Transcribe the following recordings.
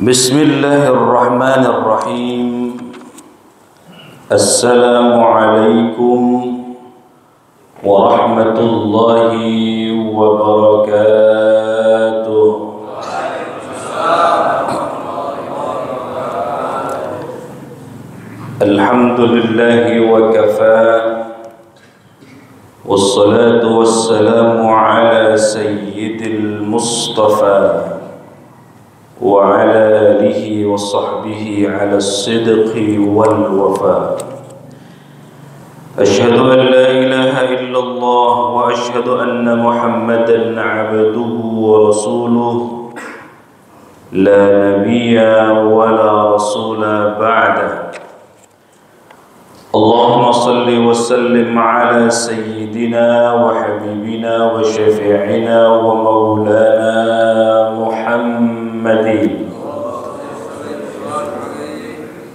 Bismillahirrahmanirrahim. Assalamualaikum warahmatullahi wabarakatuh. Alhamdulillahi wa kafa, wassalatu wassalamu ala sayyidil mustafa wa ala alihi wa sahbihi ala as-sidqi wal wafa. Ashhadu an la ilaha illallah wa ashhadu anna Muhammadan abduhu wa rasuluh, la nabiyya wa la rasula ba'da. Allahumma salli wa sallim ala sayyidina wa habibina wa syafi'ina wa maulana Muhammadin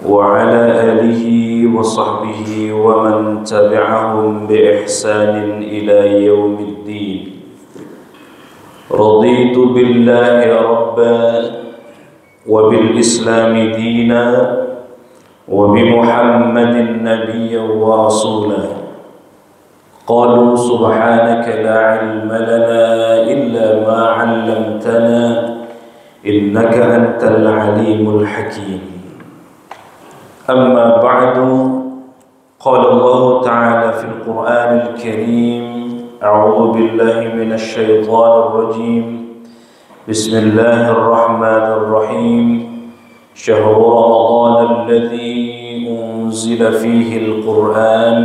wa ala alihi wa sahbihi wa man tabi'ahum bi ihsanin ila yaumiddin. Raditu billahi rabban wa bil islami dina wa bi Muhammadin nabiyyan wa rasulah. Qalu subhanaka la ilma lana illa ma 'allamtana innaka antal alimul hakim. Amma ba'du, qala Allah ta'ala fil Qur'anil Karim, a'udzu billahi minasy syaithanir rajim. Bismillahirrahmanirrahim. شهر رمضان الذي أنزل فيه القرآن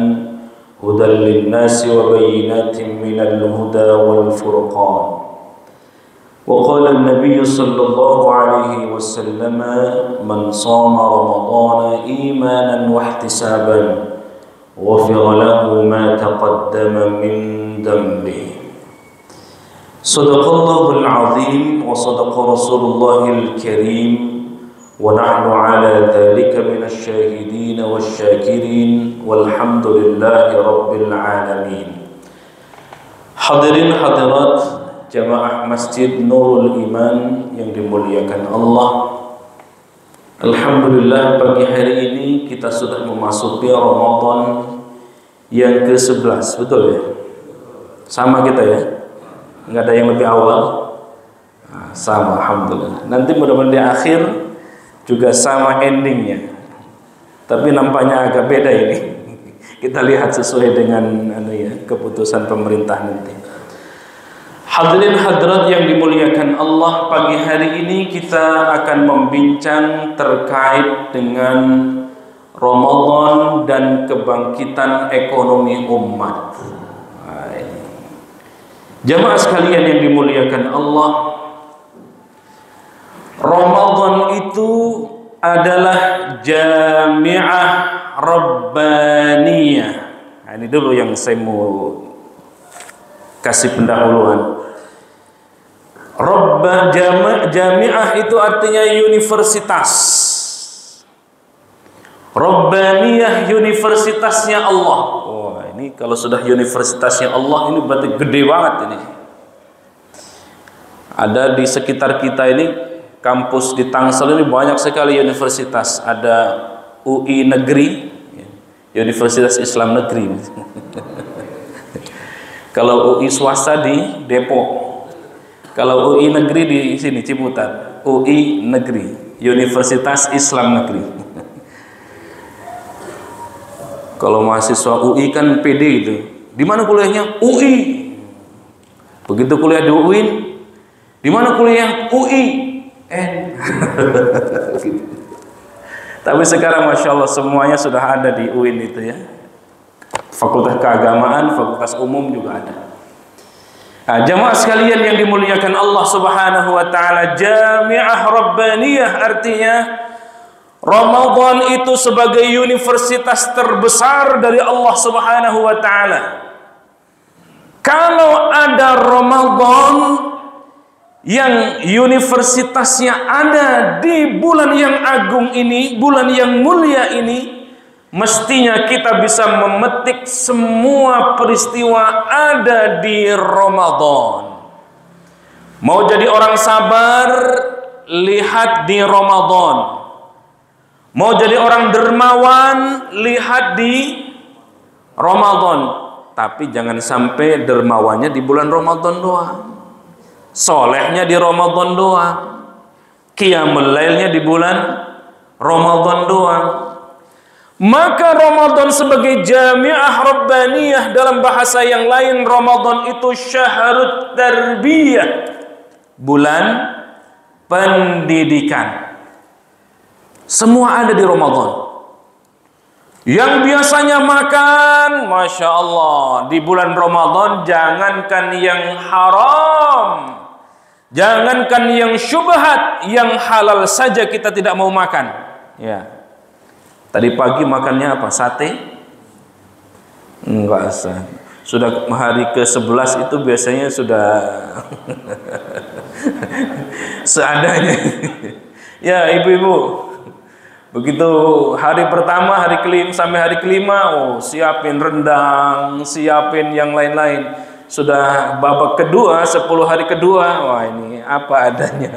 هدى للناس وبينات من الهدى والفرقان. وقال النبي صلى الله عليه وسلم من صام رمضان إيمانا واحتسابا غفر له ما تقدم من ذنبه. صدق الله العظيم وصدق رسول الله الكريم ونحن على ذلك من الشاهدين والشاكرين والحمد لله رب العالمين. Hadirin hadirat jamaah Masjid Nurul Iman yang dimuliakan Allah, alhamdulillah pagi hari ini kita sudah memasuki Ramadan yang ke-11, betul ya? Sama kita ya? Enggak ada yang lebih awal? Nah, sama, alhamdulillah. Nanti mudah-mudahan di akhir juga sama endingnya, tapi nampaknya agak beda ini. Kita lihat sesuai dengan keputusan pemerintah nanti. Hadirin hadirat yang dimuliakan Allah, pagi hari ini kita akan membincang terkait dengan Ramadan dan kebangkitan ekonomi umat. Jamaah sekalian yang dimuliakan Allah, Ramadan itu adalah jami'ah rabbaniyah. Nah, ini dulu yang saya mau kasih pendahuluan. Jami'ah itu artinya universitas. Rabbaniyah universitasnya Allah. Oh, ini kalau sudah universitasnya Allah ini berarti gede banget ini. Ada di sekitar kita ini, kampus di Tangsel ini banyak sekali universitas. Ada UI Negeri, Universitas Islam Negeri. Kalau UI swasta di Depok. Kalau UI Negeri di sini Ciputat. UI Negeri, Universitas Islam Negeri. Kalau mahasiswa UI kan PD itu. Di mana kuliahnya? UI. Begitu kuliah di UIN, di mana kuliah? UI. Tapi sekarang Masya Allah semuanya sudah ada di UIN itu ya. Fakultas keagamaan, fakultas umum juga ada. Nah, jamaah sekalian yang dimuliakan Allah Subhanahu wa taala, jami'ah rabbaniyah artinya Ramadan itu sebagai universitas terbesar dari Allah Subhanahu wa taala. Kalau ada Ramadan yang universitasnya ada di bulan yang agung ini, bulan yang mulia ini, mestinya kita bisa memetik semua peristiwa ada di Ramadan. Mau jadi orang sabar, lihat di Ramadan. Mau jadi orang dermawan, lihat di Ramadan. Tapi jangan sampai dermawannya di bulan Ramadan doang, solehnya di Ramadan doang, qiyamul lailnya di bulan Ramadan doang. Maka Ramadan sebagai jami'ah rabbaniyah, dalam bahasa yang lain Ramadan itu syahrut tarbiyah, bulan pendidikan. Semua ada di Ramadan. Yang biasanya makan, Masya Allah, di bulan Ramadan jangankan yang haram, jangankan yang syubhat, yang halal saja kita tidak mau makan. Ya. Tadi pagi makannya apa? Sate? Enggak usah. Sudah hari ke-11 itu biasanya sudah seadanya. Ya, ibu-ibu. Begitu hari pertama, hari kelima sampai hari kelima, oh siapin rendang, siapin yang lain-lain. Sudah babak kedua, 10 hari kedua, wah ini apa adanya.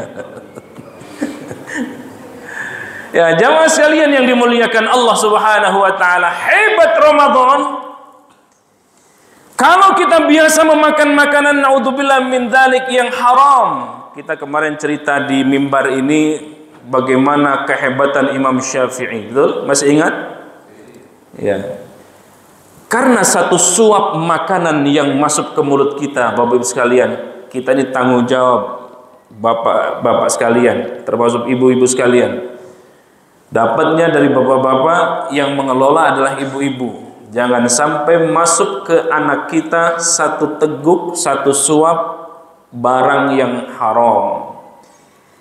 Ya, jamaah sekalian yang dimuliakan Allah Subhanahu wa taala, hebat Ramadan. Kalau kita biasa memakan makanan naudzubillah min dzalik yang haram. Kita kemarin cerita di mimbar ini bagaimana kehebatan Imam Syafi'i. Betul? Masih ingat? Ya. Karena satu suap makanan yang masuk ke mulut kita, Bapak Ibu sekalian, kita ini tanggung jawab Bapak sekalian, termasuk ibu-ibu sekalian. Dapatnya dari bapak-bapak, yang mengelola adalah ibu-ibu. Jangan sampai masuk ke anak kita satu teguk, satu suap barang yang haram.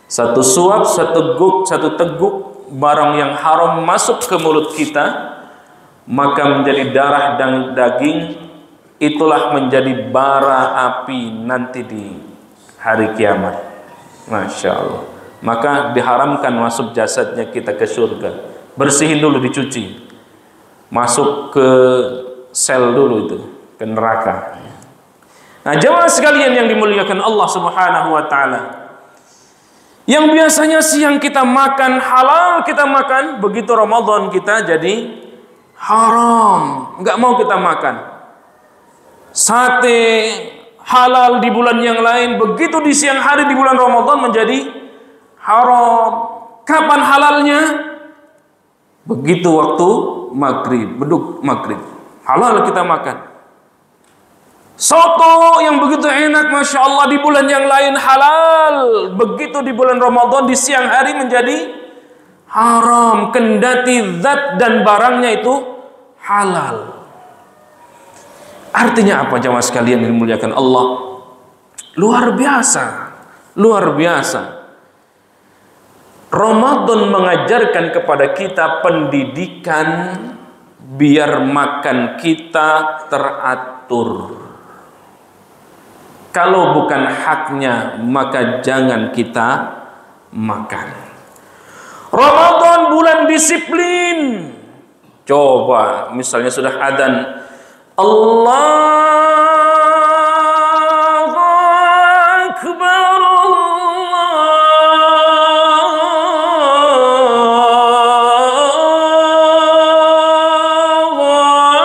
Satu suap, satu teguk barang yang haram masuk ke mulut kita, maka menjadi darah dan daging. Itulah menjadi bara api nanti di hari kiamat. Masya Allah. Maka diharamkan masuk jasadnya kita ke surga. Bersihin dulu, dicuci, masuk ke sel dulu itu, ke neraka. Nah, jemaah sekalian yang dimuliakan Allah Subhanahu wa taala, yang biasanya siang kita makan halal, kita makan, begitu Ramadan kita jadi haram, nggak mau kita makan. Sate halal di bulan yang lain, begitu di siang hari di bulan Ramadan menjadi haram. Kapan halalnya? Begitu waktu maghrib, beduk maghrib, halal kita makan. Soto yang begitu enak, Masya Allah, di bulan yang lain halal, begitu di bulan Ramadan di siang hari menjadi haram, kendati zat dan barangnya itu halal. Artinya apa, jamaah sekalian yang dimuliakan Allah? Luar biasa, luar biasa. Ramadan mengajarkan kepada kita pendidikan biar makan kita teratur. Kalau bukan haknya, maka jangan kita makan. Ramadan bulan disiplin. Coba misalnya sudah adzan, Allahu Akbar, Allahu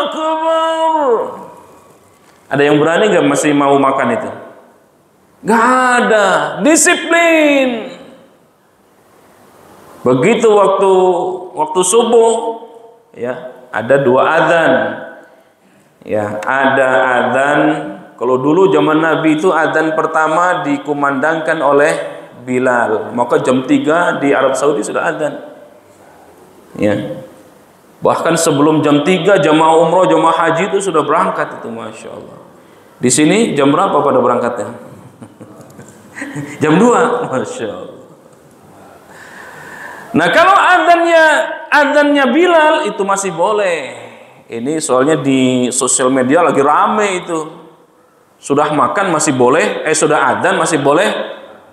Akbar. Ada yang berani nggak masih mau makan itu? Nggak ada. Disiplin. Begitu waktu subuh, ya ada 2 adzan. Ya, ada adzan. Kalau dulu zaman Nabi itu adzan pertama dikumandangkan oleh Bilal. Maka jam 3 di Arab Saudi sudah adzan. Ya. Bahkan sebelum jam 3 jamaah umroh, jamaah haji itu sudah berangkat itu, Masya Allah. Di sini jam berapa pada berangkatnya? Jam 2, Masya Allah. Nah, kalau adzannya Bilal itu masih boleh. Ini soalnya di sosial media lagi rame itu. Sudah makan masih boleh, sudah adzan masih boleh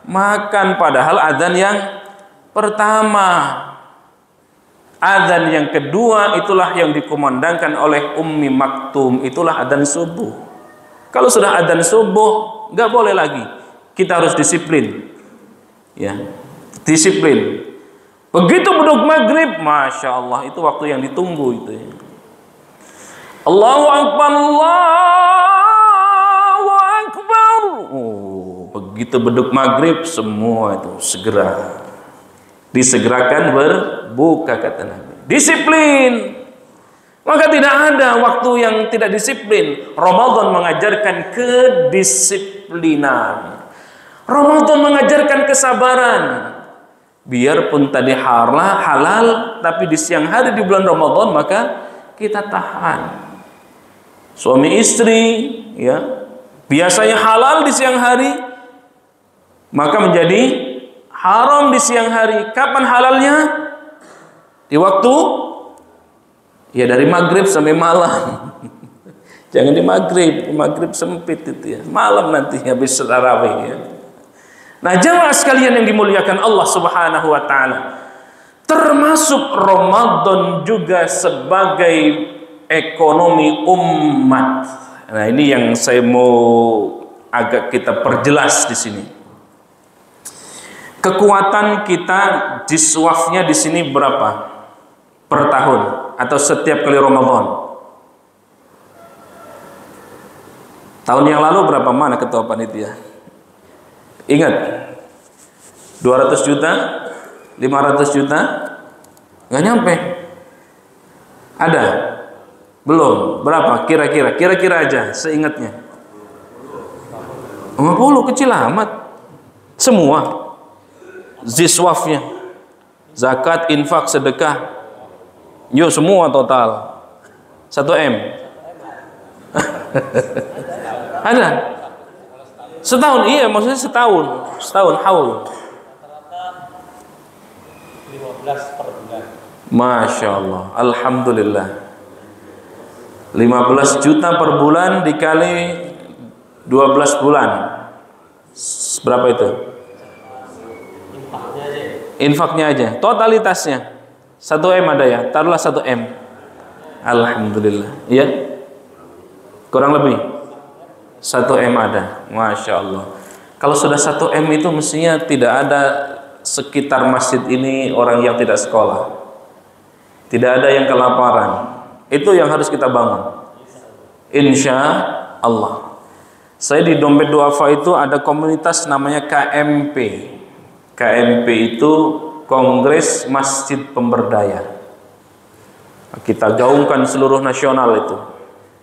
makan. Padahal adzan yang pertama. Adzan yang kedua itulah yang dikumandangkan oleh Ummi Maktum. Itulah adzan subuh. Kalau sudah adzan subuh, nggak boleh lagi. Kita harus disiplin. Ya. Disiplin. Begitu beduk maghrib, Masya Allah, itu waktu yang ditunggu itu ya. Allahu Akbar, Allahu Akbar. Oh, begitu beduk maghrib, semua itu segera disegerakan berbuka, kata Nabi. Disiplin. Maka tidak ada waktu yang tidak disiplin. Ramadan mengajarkan kedisiplinan. Ramadan mengajarkan kesabaran. Biarpun tadi halal, tapi di siang hari di bulan Ramadan maka kita tahan. Suami istri ya, biasanya halal di siang hari, maka menjadi haram di siang hari. Kapan halalnya? Di waktu ya dari maghrib sampai malam. Jangan di maghrib sempit itu ya. Malam nanti habis tarawih ya. Nah, jamaah sekalian yang dimuliakan Allah Subhanahu wa taala, termasuk Ramadan juga sebagai ekonomi umat. Nah, ini yang saya mau agak kita perjelas di sini. Kekuatan kita jiswafnya di sini berapa per tahun atau setiap kali Ramadan? Tahun yang lalu berapa, mana ketua panitia? Ingat, 200 juta, 500 juta, nggak nyampe. Ada? Belum? Berapa? Kira-kira aja, seingatnya. 50, kecil amat. Semua ziswafnya, zakat, infak, sedekah, yuk semua total 1 M. Ada? Setahun, iya, maksudnya setahun haul. 15 per bulan. Masya Allah, alhamdulillah. 15 juta per bulan dikali 12 bulan. Berapa itu? Infaknya aja, totalitasnya 1 M ada ya, taruhlah 1 M. Alhamdulillah, iya. Kurang lebih 1 M ada, Masya Allah. Kalau sudah 1 M itu mestinya tidak ada sekitar masjid ini orang yang tidak sekolah, tidak ada yang kelaparan. Itu yang harus kita bangun, insya Allah. Saya di Dompet Duafa itu ada komunitas namanya KMP. KMP itu Kongres Masjid Pemberdaya. Kita gaungkan seluruh nasional itu.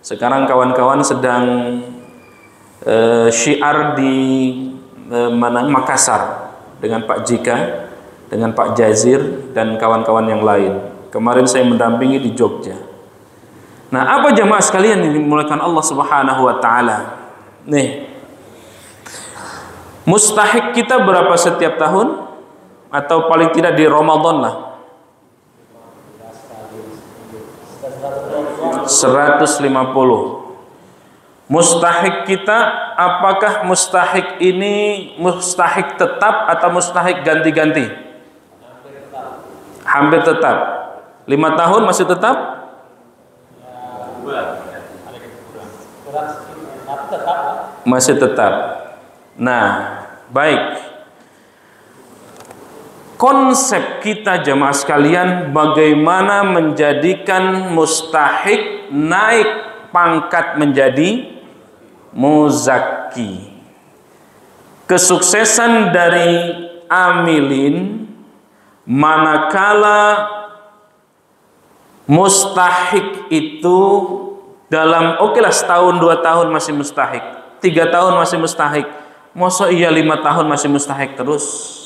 Sekarang kawan-kawan sedang syiar di Makassar dengan Pak Jika, dengan Pak Jazir dan kawan-kawan yang lain. Kemarin saya mendampingi di Jogja. Nah, apa jamaah sekalian yang dimuliakan Allah Subhanahu wa taala? Nih, mustahik kita berapa setiap tahun? Atau paling tidak di Ramadan lah, 150. Mustahik kita, apakah mustahik ini mustahik tetap atau mustahik ganti-ganti? Hampir tetap. 5 tahun masih tetap? Masih tetap. Nah, baik. Konsep kita jamaah sekalian, bagaimana menjadikan mustahik naik pangkat menjadi muzakki. Kesuksesan dari amilin manakala mustahik itu dalam okelah setahun 2 tahun masih mustahik, 3 tahun masih mustahik, masa iya 5 tahun masih mustahik terus?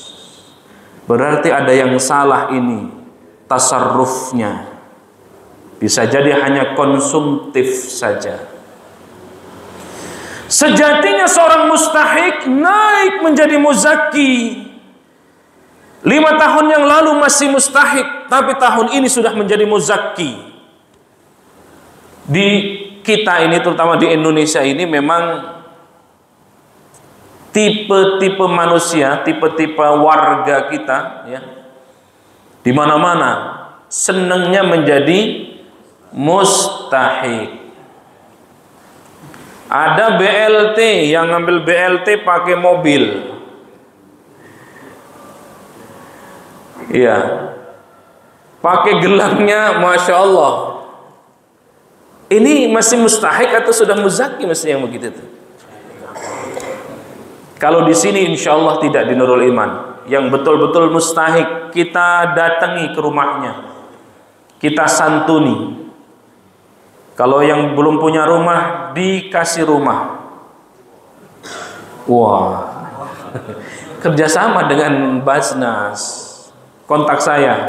Berarti ada yang salah ini tasarrufnya. Bisa jadi hanya konsumtif saja. Sejatinya seorang mustahik naik menjadi muzakki. 5 tahun yang lalu masih mustahik, tapi tahun ini sudah menjadi muzakki. Di kita ini, terutama di Indonesia ini, memang tipe-tipe manusia, tipe-tipe warga kita, ya, di mana-mana senangnya menjadi mustahik. Ada BLT yang ngambil BLT pakai mobil. Iya. Pakai gelangnya, masya Allah. Ini masih mustahik atau sudah muzaki mesti yang begitu itu? Kalau di sini insya Allah tidak di Nurul Iman. Yang betul-betul mustahik, kita datangi ke rumahnya, kita santuni. Kalau yang belum punya rumah, dikasih rumah. Wah, kerjasama dengan Basnas. Kontak saya,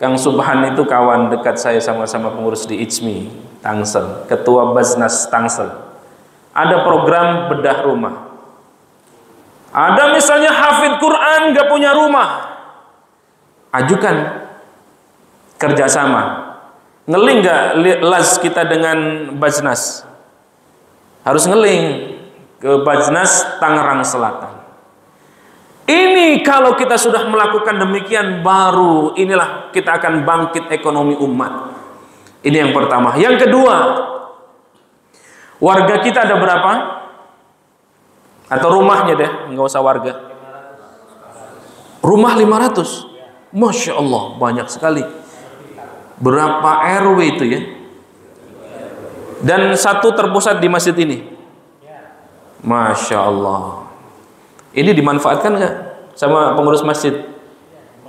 Kang Subhan itu kawan dekat saya, sama-sama pengurus di ICMI Tangsel, ketua Basnas Tangsel. Ada program bedah rumah. Ada misalnya hafid Quran gak punya rumah, ajukan kerjasama. Ngeling gak las kita dengan Basnas? Harus ngeling ke Basnas Tangerang Selatan. Ini kalau kita sudah melakukan demikian, baru inilah kita akan bangkit ekonomi umat. Ini yang pertama. Yang kedua, warga kita ada berapa? Atau rumahnya deh, nggak usah warga. Rumah 500. Masya Allah, banyak sekali. Berapa RW itu ya? Dan satu terpusat di masjid ini. Masya Allah. Ini dimanfaatkan nggak sama pengurus masjid?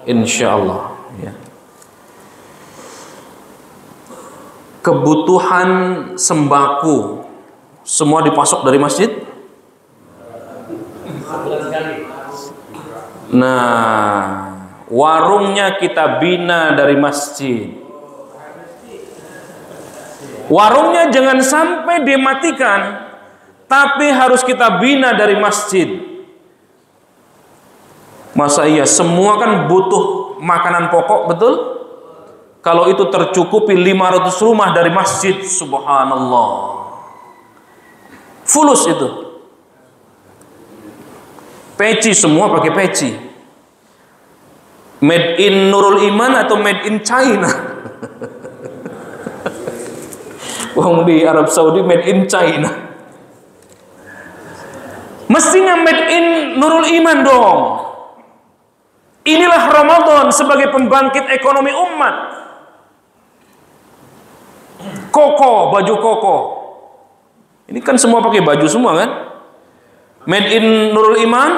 Insya Allah. Ya. Kebutuhan sembako semua dipasok dari masjid. Nah, warungnya kita bina dari masjid. Warungnya jangan sampai dimatikan, tapi harus kita bina dari masjid. Masa iya, semua kan butuh makanan pokok, betul? Kalau itu tercukupi 500 rumah dari masjid, subhanallah. Fulus itu. Peci, semua pakai peci. Made in Nurul Iman atau made in China? Wong di Arab Saudi made in China. Mestinya made in Nurul Iman dong. Inilah Ramadan sebagai pembangkit ekonomi umat. Koko, baju koko. Ini kan semua pakai baju semua kan? Made in Nurul Iman,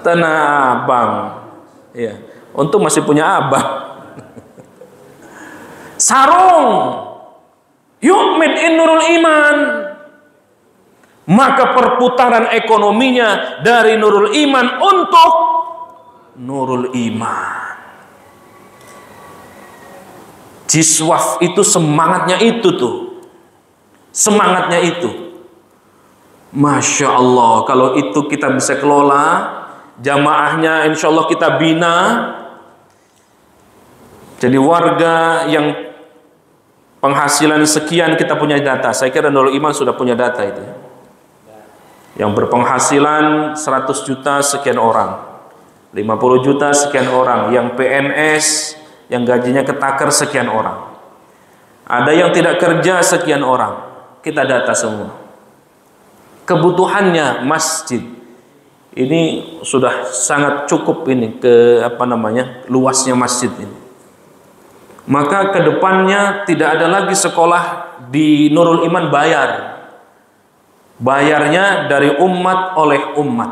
Tanah Abang. Ya, untung masih punya abang. Sarung, yuk made in Nurul Iman. Maka perputaran ekonominya dari Nurul Iman untuk Nurul Iman. Jiswaf itu semangatnya itu tuh, semangatnya itu. Masya Allah, kalau itu kita bisa kelola, jamaahnya insya Allah kita bina. Jadi warga yang penghasilan sekian kita punya data. Saya kira Nurul Iman sudah punya data itu. Yang berpenghasilan 100 juta sekian orang, 50 juta sekian orang, yang PNS, yang gajinya ketakar sekian orang. Ada yang tidak kerja sekian orang. Kita data semua. Kebutuhannya masjid ini sudah sangat cukup ini luasnya masjid ini. Maka kedepannya tidak ada lagi sekolah di Nurul Iman bayarnya dari umat oleh umat.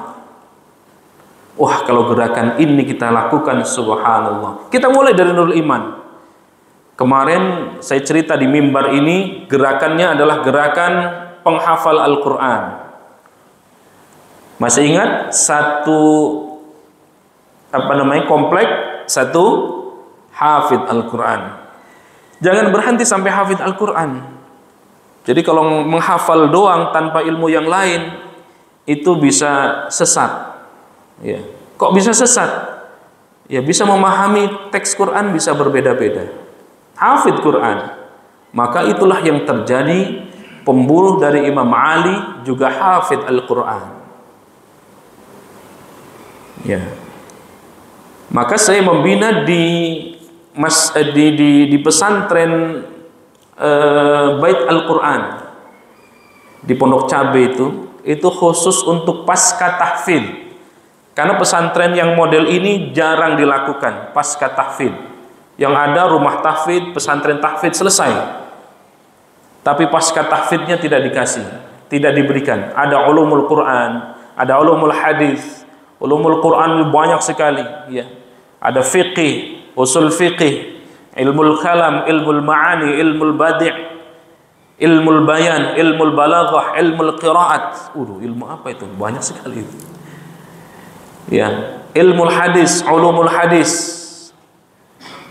Wah, kalau gerakan ini kita lakukan, subhanallah. Kita mulai dari Nurul Iman. Kemarin saya cerita di mimbar ini, gerakannya adalah gerakan penghafal Al-Quran. Masih ingat komplek satu hafid Al-Quran. Jangan berhenti sampai hafid Al-Quran. Jadi kalau menghafal doang tanpa ilmu yang lain, itu bisa sesat. Ya. Kok bisa sesat? Ya, bisa memahami teks Quran bisa berbeda-beda. Hafid Quran. Maka itulah yang terjadi. Pembunuh dari Imam Ali juga hafid Al-Quran. Ya. Maka saya membina di pesantren Bait Al-Quran di Pondok Cabe itu khusus untuk pasca tahfidz. Karena pesantren yang model ini jarang dilakukan pasca tahfidz. Yang ada rumah tahfidz, pesantren tahfidz selesai. Tapi pasca tahfidznya tidak dikasih, tidak diberikan. Ada ulumul Quran, ada ulumul hadis. Ulumul Quran banyak sekali, ya. Ada fiqih, usul fiqih, ilmul kalam, ilmul ma'ani, ilmul badi', ilmul bayan, ilmul balaghah, ilmul qiraat. Ilmu apa itu? Banyak sekali itu. Ya, ilmul hadis, ulumul hadis,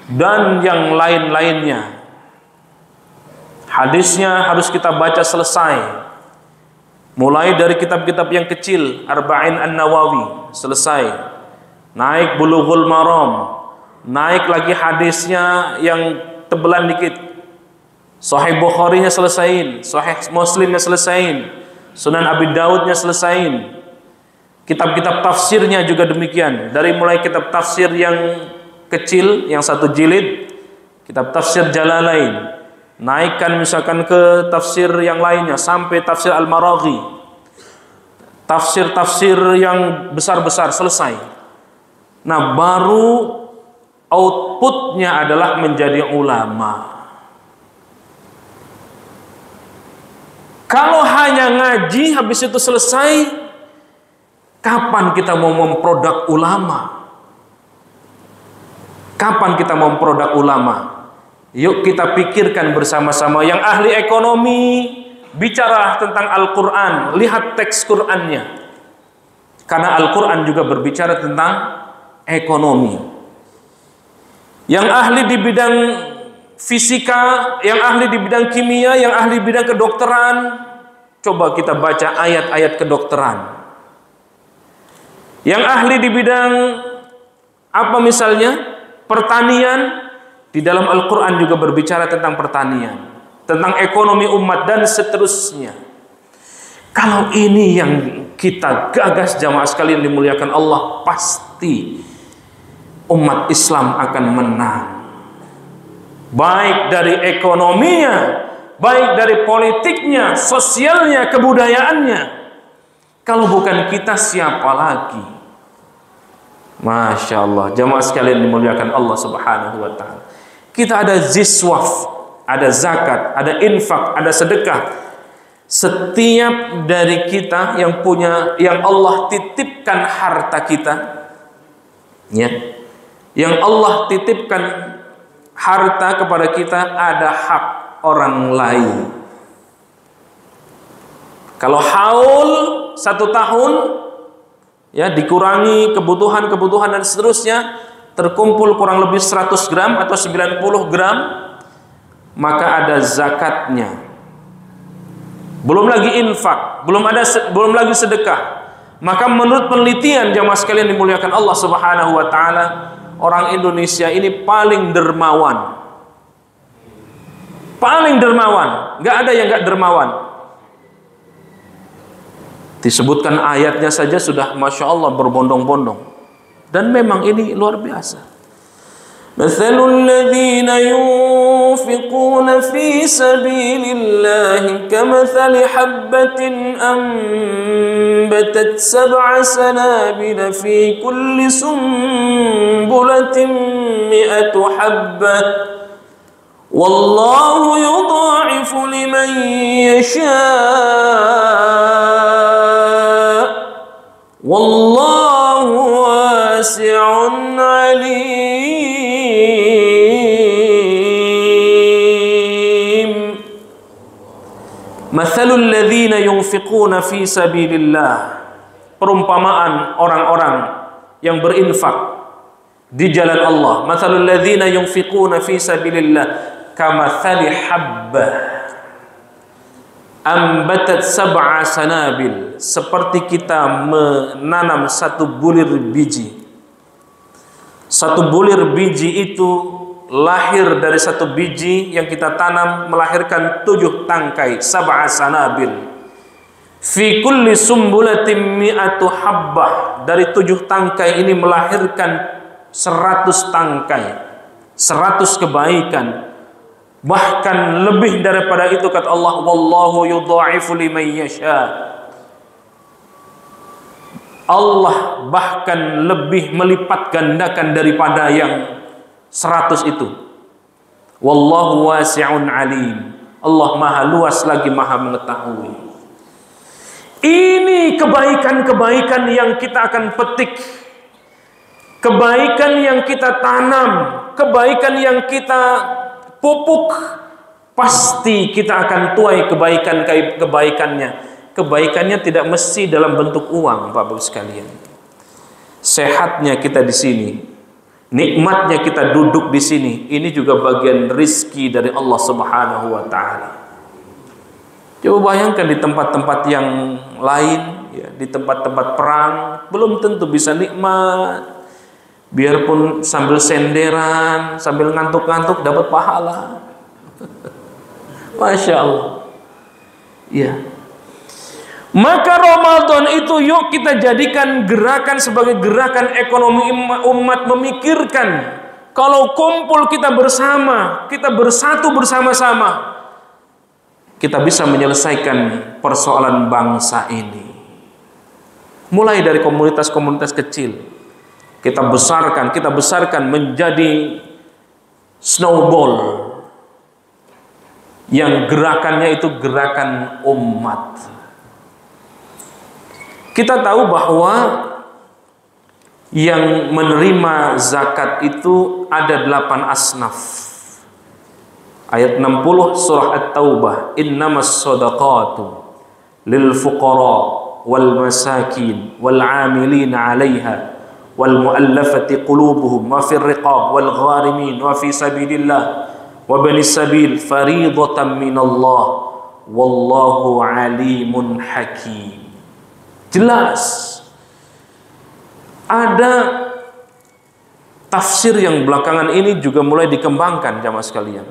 dan yang lain-lainnya. Hadisnya harus kita baca selesai. Mulai dari kitab-kitab yang kecil, Arba'in An-Nawawi, selesai. Naik Bulughul Maram, naik lagi hadisnya yang tebelan dikit. Sahih Bukhari-nya selesaiin, Sahih Muslim-nya selesaiin, Sunan Abi Daud-nya selesaiin. Kitab-kitab tafsirnya juga demikian. Dari mulai kitab tafsir yang kecil, yang 1 jilid, kitab tafsir Jalalain, naikkan misalkan ke tafsir yang lainnya sampai tafsir Al-Maraghi, tafsir-tafsir yang besar-besar selesai. Nah, baru outputnya adalah menjadi ulama. Kalau hanya ngaji habis itu selesai, kapan kita mau memproduk ulama? Kapan kita mau memproduk ulama? Yuk kita pikirkan bersama-sama. Yang ahli ekonomi bicara tentang Al-Quran, lihat teks Qurannya. Karena Al-Quran juga berbicara tentang ekonomi. Yang ahli di bidang fisika, yang ahli di bidang kimia, yang ahli di bidang kedokteran, coba kita baca ayat-ayat kedokteran. Yang ahli di bidang apa misalnya? Pertanian, di dalam Al-Quran juga berbicara tentang pertanian, tentang ekonomi umat dan seterusnya. Kalau ini yang kita gagas jamaah sekalian dimuliakan Allah, pasti umat Islam akan menang. Baik dari ekonominya, baik dari politiknya, sosialnya, kebudayaannya. Kalau bukan kita siapa lagi? Masya Allah, jamaah sekalian dimuliakan Allah Subhanahu wa ta'ala. Kita ada ziswaf, ada zakat, ada infak, ada sedekah. Setiap dari kita yang punya, yang Allah titipkan harta kita, ya, yang Allah titipkan harta kepada kita, ada hak orang lain. Kalau haul 1 tahun, ya, dikurangi kebutuhan-kebutuhan dan seterusnya, terkumpul kurang lebih 100 gram atau 90 gram, maka ada zakatnya. Belum lagi infak, belum lagi sedekah. Maka menurut penelitian jamaah sekalian dimuliakan Allah Subhanahu wa taala, orang Indonesia ini paling dermawan. Paling dermawan, enggak ada yang enggak dermawan. Disebutkan ayatnya saja sudah Masya Allah berbondong-bondong. Dan memang ini luar biasa. Mathalul ladzina yunfiquna fi sabilillahi kamathali habbatin ambatat 7 sanabila fi kulli sumbulatin 100 habbah. Wallahu yudha'ifu liman yasha'. Wallahu wasi'un alim. Mathalul ladzina yunfiquna fi sabilillah. Perumpamaan orang-orang yang berinfak di jalan Allah. Mathalul ladzina yunfiquna fi sabilillah kamathali habbah ambatat 7 sanabil, seperti kita menanam 1 bulir biji. 1 bulir biji itu lahir dari 1 biji yang kita tanam melahirkan 7 tangkai, 7 sanabil. Fi kulli sumbulatin 100 habbah, dari 7 tangkai ini melahirkan 100 tangkai, 100 kebaikan. Bahkan lebih daripada itu kata Allah, wallahu yudha'ifu liman yasha. Allah bahkan lebih melipat gandakan daripada yang 100 itu. Wallahu wasi'un alim. Allah maha luas lagi maha mengetahui. Ini kebaikan-kebaikan yang kita akan petik, kebaikan yang kita tanam, kebaikan yang kita pupuk. Pasti kita akan tuai kebaikannya. Kebaikannya tidak mesti dalam bentuk uang, Bapak-Ibu sekalian. Sehatnya kita di sini, nikmatnya kita duduk di sini, ini juga bagian rizki dari Allah Subhanahu wa taala. Coba bayangkan di tempat-tempat yang lain, ya, di tempat-tempat perang, belum tentu bisa nikmat. Biarpun sambil senderan, sambil ngantuk-ngantuk dapat pahala. Masya Allah. Ya. Maka Ramadan itu yuk kita jadikan gerakan sebagai gerakan ekonomi umat, memikirkan kalau kumpul kita bersama, kita bersatu bersama-sama, kita bisa menyelesaikan persoalan bangsa ini. Mulai dari komunitas-komunitas kecil, kita besarkan menjadi snowball yang gerakannya itu gerakan umat. Kita tahu bahwa yang menerima zakat itu ada 8 asnaf. Ayat 60 surah At-Taubah, innamas shadaqatu lil fuqara wal masakin wal 'amilina 'alaiha wal mu'allafati qulubuhum wa fir riqab wal gharimin wa fi sabilillah wa banis sabil fariidatan minallah wallahu 'alimun hakim. Jelas ada tafsir yang belakangan ini juga mulai dikembangkan jamaah sekalian.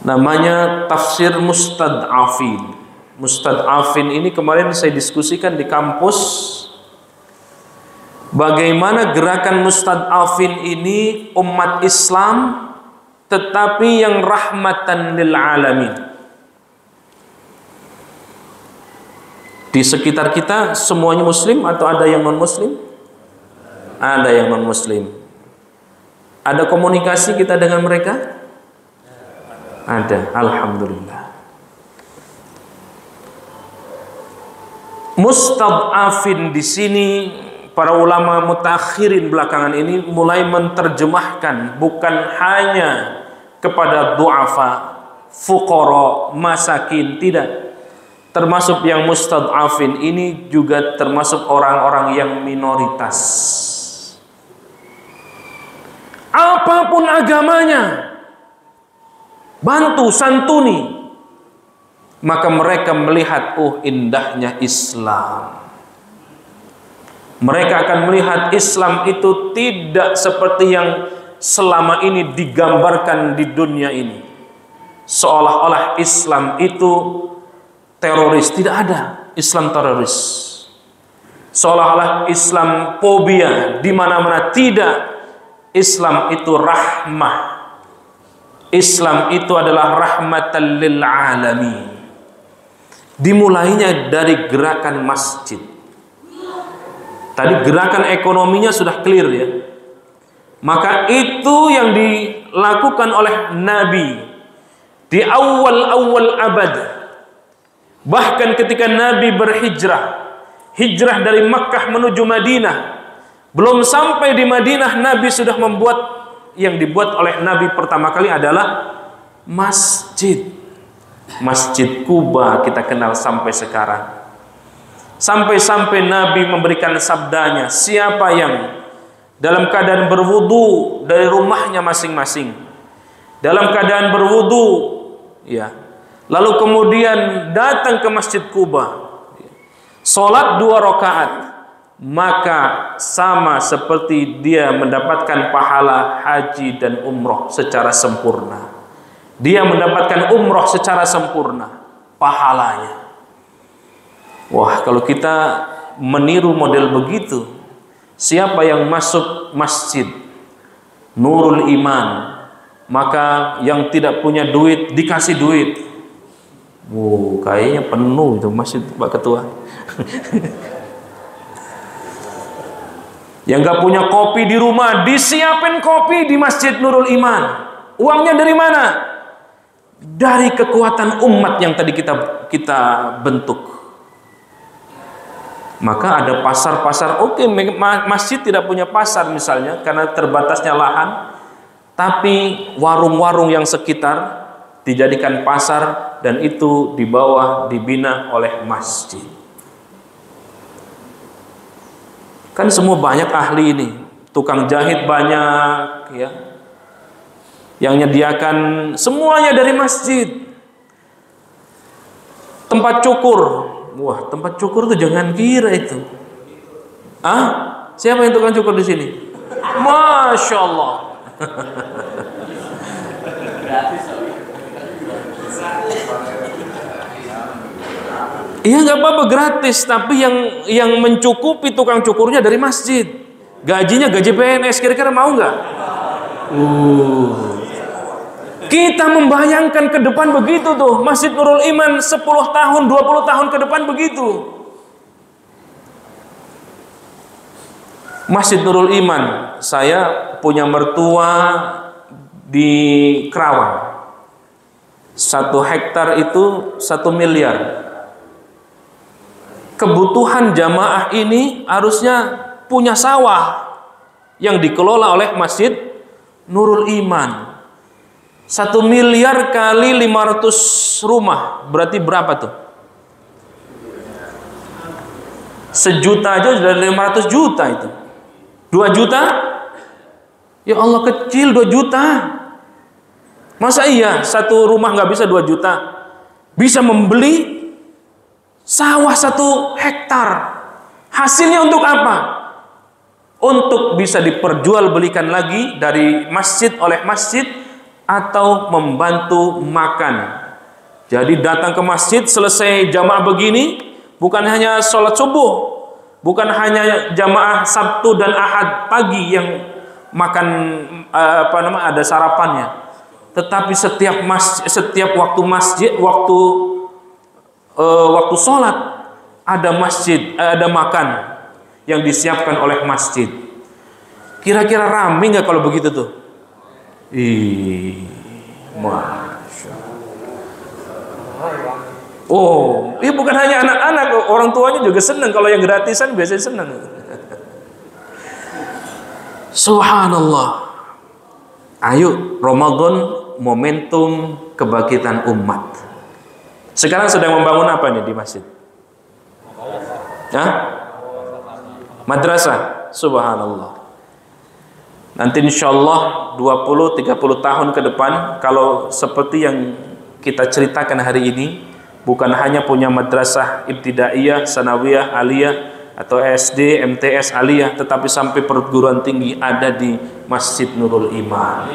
Namanya tafsir mustad'afin. Mustad'afin ini kemarin saya diskusikan di kampus. Bagaimana gerakan mustad'afin ini umat Islam tetapi yang rahmatan lil alamin. Di sekitar kita semuanya muslim atau ada yang non muslim? Ada yang non muslim. Ada komunikasi kita dengan mereka? Ada, alhamdulillah. Mustad'afin di sini para ulama mutakhirin belakangan ini mulai menerjemahkan bukan hanya kepada du'afa, fuqara, masakin, tidak. Termasuk yang mustad'afin ini juga termasuk orang-orang yang minoritas. Apapun agamanya, bantu, santuni. Maka mereka melihat, oh indahnya Islam. Mereka akan melihat Islam itu tidak seperti yang selama ini digambarkan di dunia ini. Seolah-olah Islam itu teroris. Tidak ada Islam teroris. Seolah-olah Islam fobia di mana-mana. Tidak. Islam itu rahmah. Islam itu adalah rahmatan lil alamin. Dimulainya dari gerakan masjid. Tadi gerakan ekonominya sudah clear ya. Maka itu yang dilakukan oleh Nabi di awal-awal abad. Bahkan ketika Nabi berhijrah, hijrah dari Makkah menuju Madinah, belum sampai di Madinah Nabi sudah membuat, yang dibuat oleh Nabi pertama kali adalah masjid. Masjid Kuba kita kenal sampai sekarang. Sampai-sampai Nabi memberikan sabdanya, siapa yang dalam keadaan berwudu dari rumahnya masing-masing, dalam keadaan berwudu ya, lalu kemudian datang ke Masjid Kuba, sholat 2 rakaat, maka sama seperti dia mendapatkan pahala haji dan umroh secara sempurna. Dia mendapatkan umroh secara sempurna pahalanya. Wah, kalau kita meniru model begitu, siapa yang masuk masjid Nurul Iman, maka yang tidak punya duit dikasih duit. Kayaknya penuh itu masjid Pak Ketua. Yang nggak punya kopi di rumah, disiapin kopi di Masjid Nurul Iman. Uangnya dari mana? Dari kekuatan umat yang tadi kita bentuk. Maka ada pasar-pasar. Oke, masjid tidak punya pasar misalnya karena terbatasnya lahan, tapi warung-warung yang sekitar dijadikan pasar, dan itu di bawah dibina oleh masjid. Kan semua banyak ahli ini, tukang jahit banyak ya, yang menyediakan semuanya dari masjid. Tempat cukur, wah tempat cukur tuh jangan kira itu. Siapa yang tukang cukur di sini? Masya Allah. Iya nggak apa-apa gratis, tapi yang mencukupi tukang cukurnya dari masjid. Gajinya gaji PNS, kira-kira mau nggak? Kita membayangkan ke depan begitu tuh, Masjid Nurul Iman 10 tahun, 20 tahun ke depan begitu. Masjid Nurul Iman, saya punya mertua di Kerawang. 1 hektar itu 1 miliar. Kebutuhan jamaah ini harusnya punya sawah yang dikelola oleh Masjid Nurul Iman. 1 miliar kali 500 rumah, berarti berapa tuh? 1 juta aja sudah 500 juta itu. 2 juta? Ya Allah, kecil 2 juta. Masa iya 1 rumah nggak bisa 2 juta? Bisa membeli sawah 1 hektar. Hasilnya untuk apa? Untuk bisa diperjualbelikan lagi dari masjid oleh masjid, atau membantu makan. Jadi datang ke masjid selesai jamaah begini, bukan hanya sholat subuh, bukan hanya jamaah Sabtu dan Ahad pagi yang makan ada sarapannya, tetapi setiap waktu masjid, waktu sholat ada masjid, ada makan yang disiapkan oleh masjid. Kira-kira rame nggak kalau begitu tuh? Masya Allah. Ini bukan hanya anak-anak, orang tuanya juga senang. Kalau yang gratisan biasanya senang. Subhanallah. Ayo, Ramadan momentum kebangkitan umat. Sekarang sedang membangun apa nih di masjid? Madrasah. Subhanallah. Nanti insya Allah 20-30 tahun ke depan, kalau seperti yang kita ceritakan hari ini, bukan hanya punya madrasah ibtidaiyah, sanawiyah, aliyah, atau SD, MTS, aliyah, tetapi sampai perguruan tinggi ada di Masjid Nurul Iman.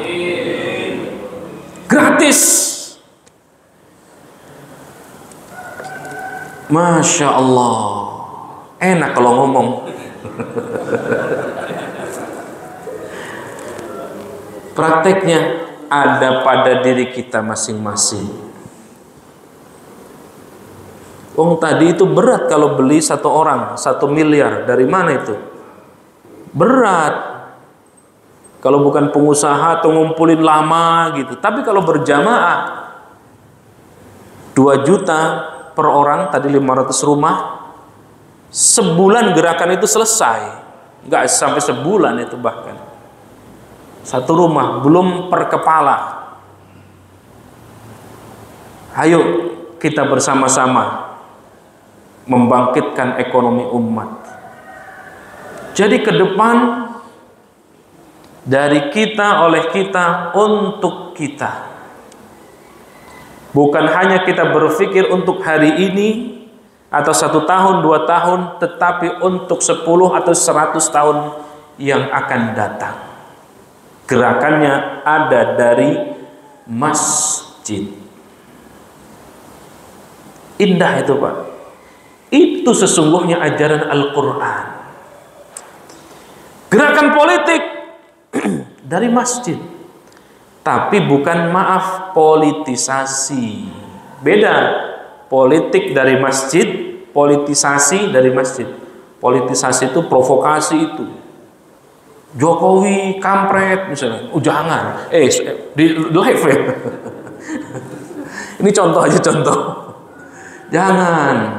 Gratis. Masya Allah. Enak kalau ngomong. Prakteknya ada pada diri kita masing-masing. Tadi itu berat kalau beli 1 orang 1 miliar. Dari mana itu? Berat. Kalau bukan pengusaha atau ngumpulin lama gitu. Tapi kalau berjamaah 2 juta per orang, tadi 500 rumah, sebulan gerakan itu selesai. Nggak sampai sebulan itu bahkan. 1 rumah, belum per kepala. Ayo kita bersama-sama membangkitkan ekonomi umat. Jadi ke depan, dari kita, oleh kita, untuk kita. Bukan hanya kita berpikir untuk hari ini atau 1 tahun, 2 tahun, tetapi untuk 10 atau 100 tahun yang akan datang. Gerakannya ada dari masjid. Indah itu Pak. Itu sesungguhnya ajaran Al-Quran. Gerakan politik dari masjid. Tapi bukan, maaf, politisasi. Beda. Politik dari masjid, politisasi dari masjid. Politisasi itu provokasi itu. Jokowi kampret misalnya. Oh jangan. Di live ya. Ini contoh aja contoh. Jangan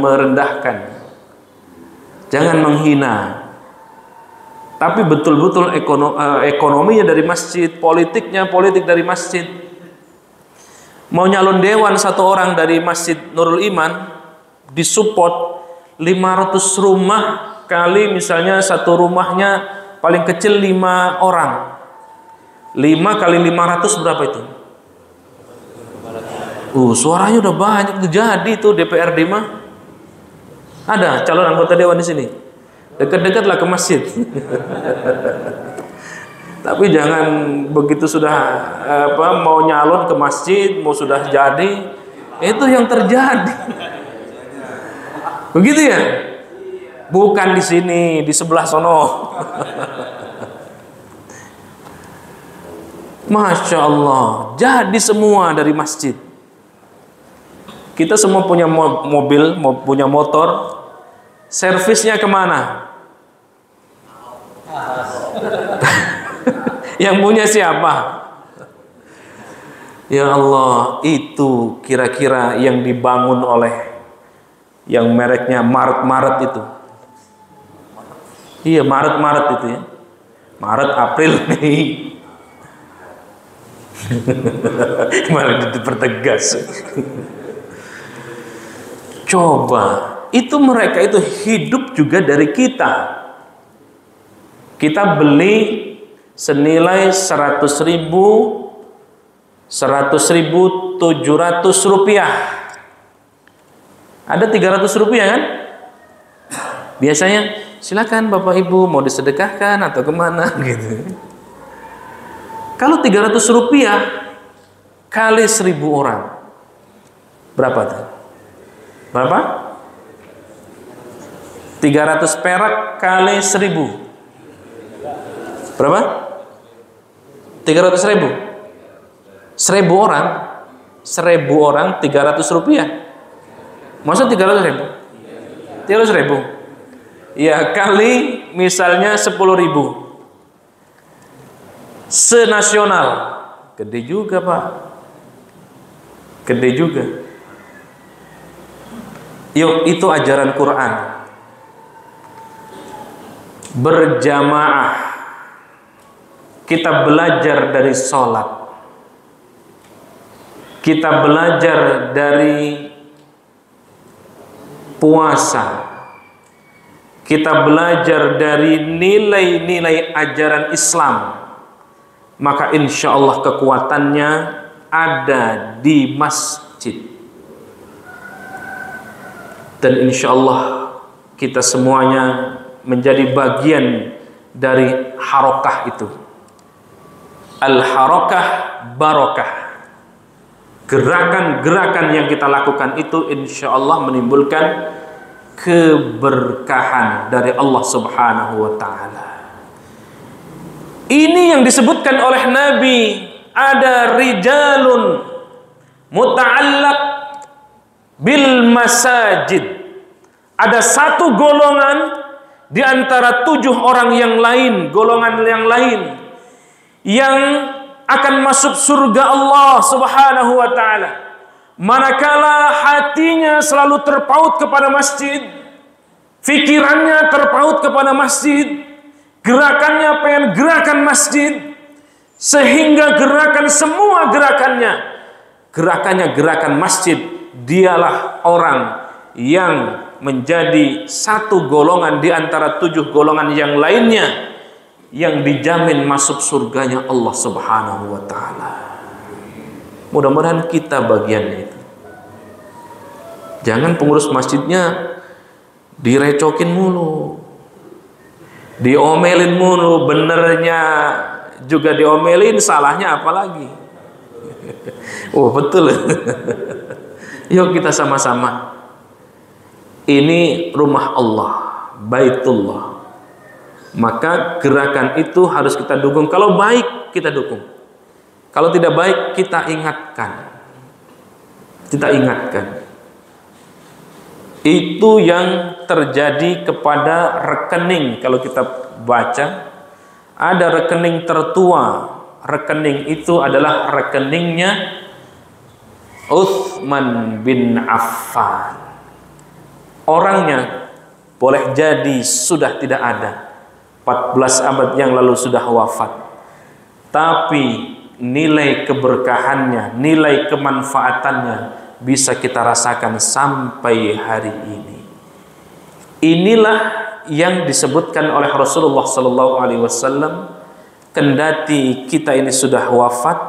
merendahkan. Jangan menghina. Tapi betul-betul ekonominya dari masjid, politik dari masjid. Mau nyalon dewan satu orang dari Masjid Nurul Iman disupport 500 rumah kali misalnya satu rumahnya paling kecil 5 orang. 5 kali 500 berapa itu? Suaranya udah banyak tuh, jadi tuh DPRD mah. Ada calon anggota dewan di sini. Dekat-dekatlah ke masjid. Tapi jangan begitu sudah mau nyalon ke masjid, mau sudah jadi, itu yang terjadi. Begitu ya? Bukan di sini, di sebelah sono. Masya Allah, jadi semua dari masjid. Kita semua punya mobil, punya motor. Servisnya kemana? Yang punya siapa? Ya Allah, itu kira-kira yang dibangun oleh yang mereknya Maret itu. Iya, Maret itu ya. Maret, April, Mei. Malah dipertegas. Coba, itu mereka itu hidup juga dari kita. Kita beli senilai 100.700 rupiah. Ada 300 rupiah kan? Biasanya silakan Bapak Ibu mau disedekahkan atau kemana gitu. Kalau 300 rupiah kali 1.000 orang, berapa tuh? Berapa? 300 perak kali 1.000. Berapa? 300.000. 1.000 orang. 1.000 orang 300 rupiah. Masa 300.000? 300.000. Ya kali misalnya 10.000. Senasional. Gede juga Pak. Gede juga. Yuk, itu ajaran Quran. Berjamaah. Kita belajar dari sholat. Kita belajar dari puasa. Kita belajar dari nilai-nilai ajaran Islam. Maka insya Allah kekuatannya ada di masjid. Dan insya Allah kita semuanya menjadi bagian dari harokah itu. Al-harokah barokah. Gerakan-gerakan yang kita lakukan itu insya Allah menimbulkan keberkahan dari Allah Subhanahu wa ta'ala. Ini yang disebutkan oleh Nabi, ada rijalun muta'allaq bil masajid. Ada satu golongan di antara 7 orang yang lain, golongan yang lain yang akan masuk surga Allah Subhanahu wa ta'ala manakala hatinya selalu terpaut kepada masjid, fikirannya terpaut kepada masjid, gerakannya pengen gerakan masjid, sehingga semua gerakannya gerakan masjid. Dialah orang yang menjadi satu golongan di antara 7 golongan yang lainnya yang dijamin masuk surganya Allah Subhanahu wa ta'ala. Mudah-mudahan kita bagiannya itu. Jangan pengurus masjidnya direcokin mulu, diomelin mulu, benernya juga diomelin, salahnya apalagi. Oh betul. Yuk kita sama-sama. Ini rumah Allah, Baitullah. Maka gerakan itu harus kita dukung. Kalau baik kita dukung. Kalau tidak baik kita ingatkan. Kita ingatkan. Itu yang terjadi kepada rekening. Kalau kita baca, ada rekening tertua. Rekening itu adalah rekeningnya Utsman bin Affan. Orangnya boleh jadi sudah tidak ada, 14 abad yang lalu sudah wafat, tapi nilai keberkahannya, nilai kemanfaatannya bisa kita rasakan sampai hari ini. Inilah yang disebutkan oleh Rasulullah SAW. Kendati kita ini sudah wafat,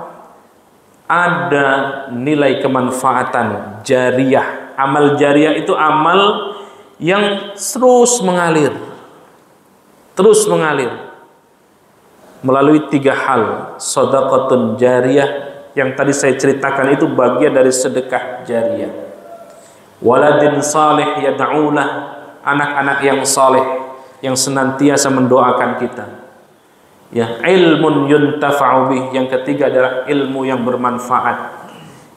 ada nilai kemanfaatan jariyah. Amal jariyah itu amal yang terus mengalir melalui 3 hal. Shadaqatun jariyah, yang tadi saya ceritakan itu bagian dari sedekah jariyah. Waladin salih yad'ulah, anak-anak yang saleh yang senantiasa mendoakan kita. Ya, ilmun yuntafa'u bih, yang ketiga adalah ilmu yang bermanfaat.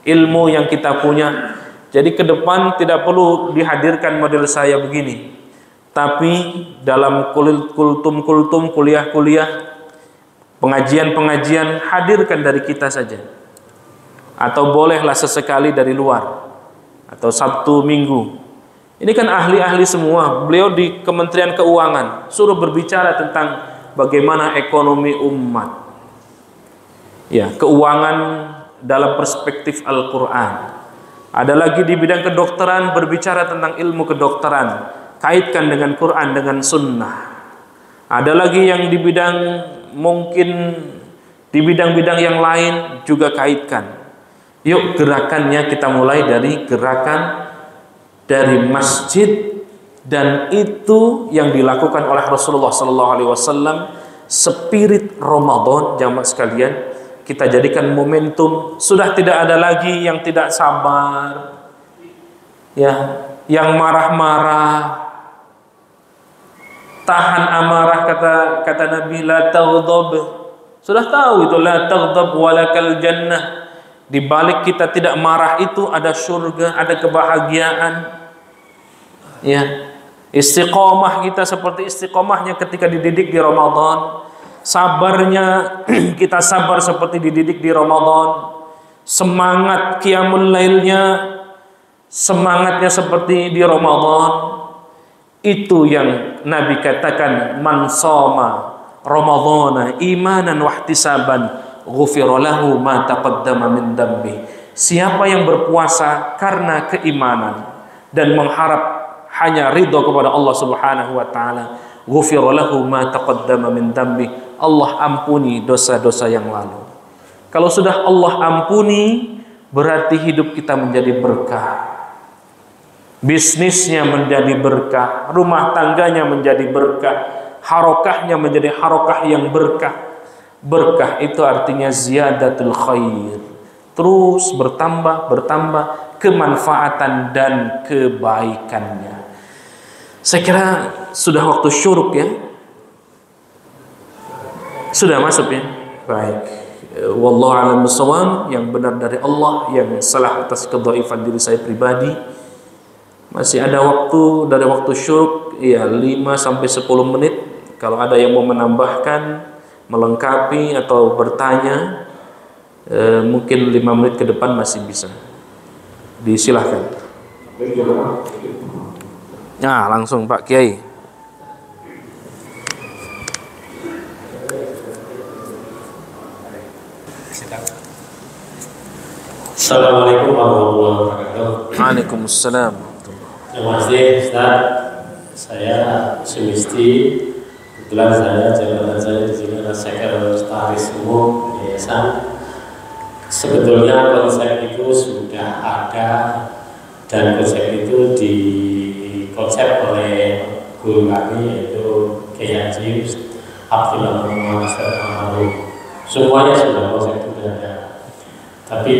Ilmu yang kita punya. Jadi ke depan tidak perlu dihadirkan model saya begini, tapi dalam kultum-kultum, kuliah-kuliah, pengajian-pengajian, hadirkan dari kita saja. Atau bolehlah sesekali dari luar, atau Sabtu Minggu. Ini kan ahli-ahli semua. Beliau di Kementerian Keuangan suruh berbicara tentang bagaimana ekonomi umat, ya, keuangan dalam perspektif Al-Quran. Ada lagi di bidang kedokteran, berbicara tentang ilmu kedokteran, kaitkan dengan Quran, dengan sunnah. Ada lagi yang di bidang, mungkin di bidang-bidang yang lain juga kaitkan. Yuk, gerakannya kita mulai dari gerakan dari masjid. Dan itu yang dilakukan oleh Rasulullah SAW. Spirit Ramadan, jamaah sekalian, kita jadikan momentum. Sudah tidak ada lagi yang tidak sabar, ya, yang marah-marah, tahan amarah. Kata Nabi, la taghdab. Sudah tahu itu, la taghdab walakal jannah. Di balik kita tidak marah itu ada surga, ada kebahagiaan. Ya, istiqomah kita seperti istiqomahnya ketika dididik di Ramadan. Sabarnya kita sabar seperti dididik di Ramadan. Semangat qiyamul lailnya, semangatnya seperti di Ramadan. Itu yang Nabi katakan, man shoma Ramadhana imanan wahtisaban ghufira lahu ma taqaddama min dambi. Siapa yang berpuasa karena keimanan dan mengharap hanya ridho kepada Allah Subhanahu wa taala, ghufira lahu ma taqaddama min dambi, Allah ampuni dosa-dosa yang lalu. Kalau sudah Allah ampuni, berarti hidup kita menjadi berkah. Bisnisnya menjadi berkah, rumah tangganya menjadi berkah, harokahnya menjadi harokah yang berkah. Berkah itu artinya ziyadatul khair, terus bertambah kemanfaatan dan kebaikannya. Saya kira sudah waktu syuruk ya. Sudah masuk ya. Baik. Wallahu a'lam bishawab. Yang benar dari Allah, yang salah atas kedhaifan diri saya pribadi. Masih ada waktu dari waktu syuruk ya, 5 sampai 10 menit. Kalau ada yang mau menambahkan, melengkapi atau bertanya, mungkin 5 menit ke depan masih bisa. Disilahkan. Nah, langsung Pak Kiai. Assalamualaikum warahmatullahi wabarakatuh. Waalaikumsalam. Terima kasih Ustaz. Saya Sumisti. Kebetulan jabatan saya di sini adalah Sekretaris Umum Yayasan. Sebetulnya konsep itu sudah ada dan konsep itu dikonsep oleh guru kami, yaitu Kiai Haji Abdullah Muhammad Al-Maru. Semuanya sudah konsep itu ada. Tapi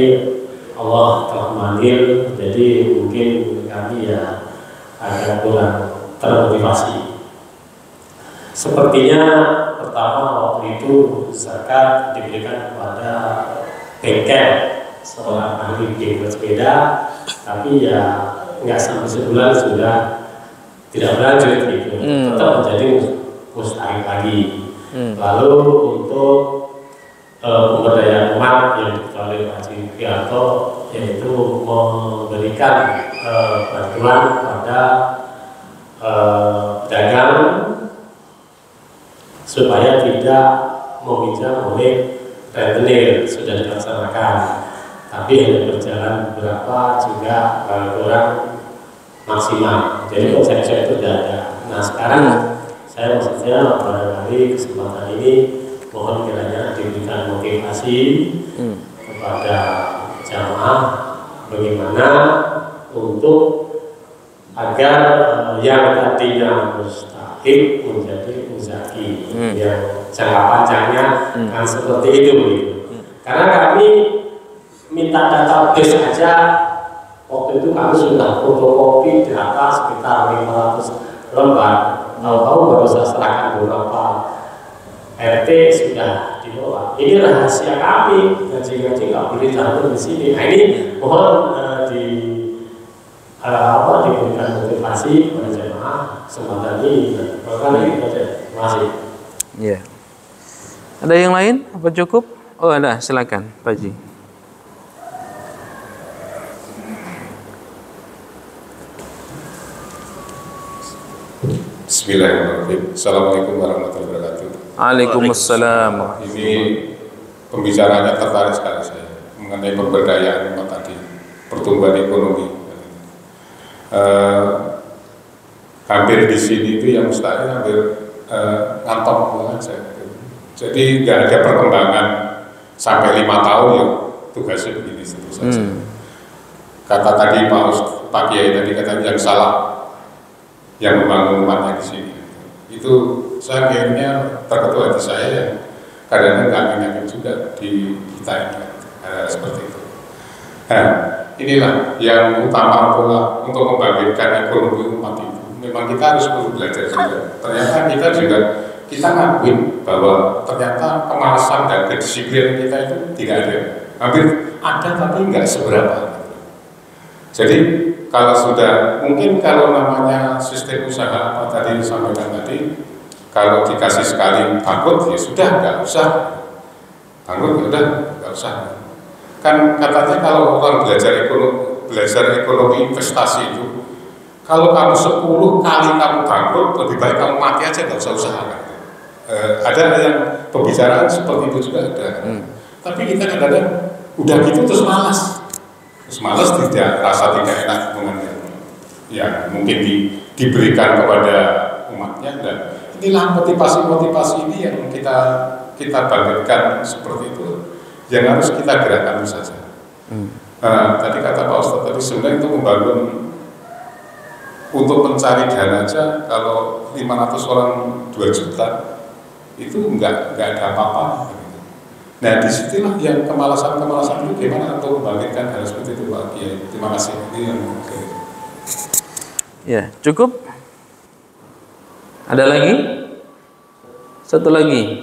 Allah telah manggil, jadi mungkin kami ya agak kurang termotivasi. Sepertinya pertama waktu itu zakat diberikan kepada bengkel, seorang ahli bikin sepeda, tapi ya nggak sampai sebulan sudah tidak berlanjut gitu, tetap menjadi mustahik lagi. Lalu untuk pemberdayaan umat yang diketuai oleh Pak Haji Wiarto, yaitu memberikan bantuan pada pedagang supaya tidak meminjam oleh rentenir, sudah dilaksanakan, tapi hanya berjalan beberapa juga kurang maksimal. Jadi konsep itu sudah ada. Nah sekarang saya maksudnya barangkali kesempatan ini mohon kiranya diberikan motivasi kepada jamaah bagaimana untuk agar yang tadinya mustahik menjadi muzaki, yang jangka panjangnya kan seperti itu gitu. Karena kami minta database saja, waktu itu kami sudah fotokopi data sekitar 500 lembar. Tahu-tahu baru saya serahkan beberapa RT sudah dibawa. Ini rahasia kami, ngaji-ngaji nggak boleh campur di sini. Nah ini mohon diberikan motivasi pada jemaah kesempatan ini. Terima kasih. Ya. Ada yang lain? Apa cukup? Oh ada, silakan Pak Haji. Bismillahirrahmanirrahim. Assalamualaikum warahmatullahi wabarakatuh. Waalaikumsalam. Ini pembicaraannya tertarik sekali saya mengenai pemberdayaan umat tadi, pertumbuhan ekonomi. Hampir di sini itu yang mustahil hampir ngantong banget saya. Jadi nggak ada perkembangan sampai 5 tahun ya tugasnya begini terus saja. Kata tadi Pak Kiai tadi kata yang salah yang membangun umatnya di sini. Itu saya akhirnya terketua hati saya yang kadang-kadang yakin juga di kita ini seperti itu. Nah, inilah yang utama pula untuk membangkitkan ekonomi umat itu. Memang kita harus perlu belajar juga. Ternyata kita ngakuin bahwa ternyata kemalasan dan kedisiplinan kita itu tidak ada. Hampir ada tapi nggak seberapa. Jadi kalau sudah mungkin kalau namanya sistem usaha apa tadi disampaikan tadi, kalau dikasih sekali bangkrut ya sudah nggak usah bangkrut, ya udah nggak usah. Kan katanya kalau orang belajar ekonomi investasi itu, kalau kamu 10 kali kamu bangkrut, lebih baik kamu mati aja nggak usah usaha. Ada yang pembicaraan seperti itu juga ada. Tapi kita kadang-kadang udah gitu terus malas. Rasa tidak enak mengenai yang mungkin diberikan kepada umatnya, dan inilah motivasi-motivasi ini yang kita bangkitkan seperti itu yang harus kita gerakkan saja. Tadi kata Pak Ustadz tadi sebenarnya itu membangun untuk mencari dana aja kalau 500 orang 2 juta itu nggak ada apa-apa. Nah disitulah yang kemalasan itu gimana untuk membangkitkan hal seperti itu Pak Kiai. Terima kasih. Ini yang ya cukup. Ada lagi? Satu lagi.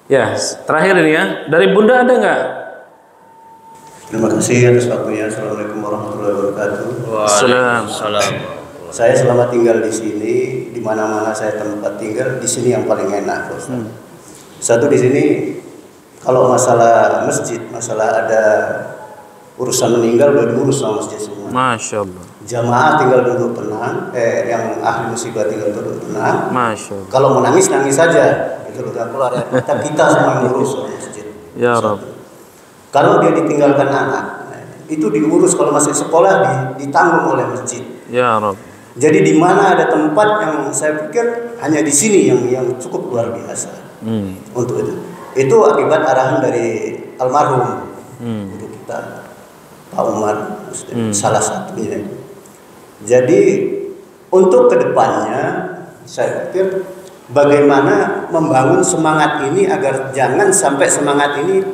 Ya terakhir ini ya, dari Bunda ada nggak? Terima kasih atas waktunya. Assalamualaikum warahmatullahi wabarakatuh. Waalaikumsalam. Saya selama tinggal di sini, di mana-mana saya tempat tinggal, di sini yang paling enak, Ustaz. Satu di sini, kalau masalah masjid, masalah ada urusan meninggal udah diurus sama masjid semua. Masya Allah. Jamaah tinggal duduk tenang, yang ahli musibah tinggal duduk tenang. Masya Allah. Kalau mau nangis saja, itu udah keluar ya. Kita semua yang urus masjid. Ya Rabb. Kalau dia ditinggalkan anak, itu diurus. Kalau masih sekolah ditanggung oleh masjid. Ya Rabb. Jadi di mana ada tempat yang saya pikir hanya di sini yang cukup luar biasa untuk itu. Itu akibat arahan dari almarhum untuk kita, Pak Umar, salah satunya. Jadi untuk kedepannya saya pikir bagaimana membangun semangat ini agar jangan sampai semangat ini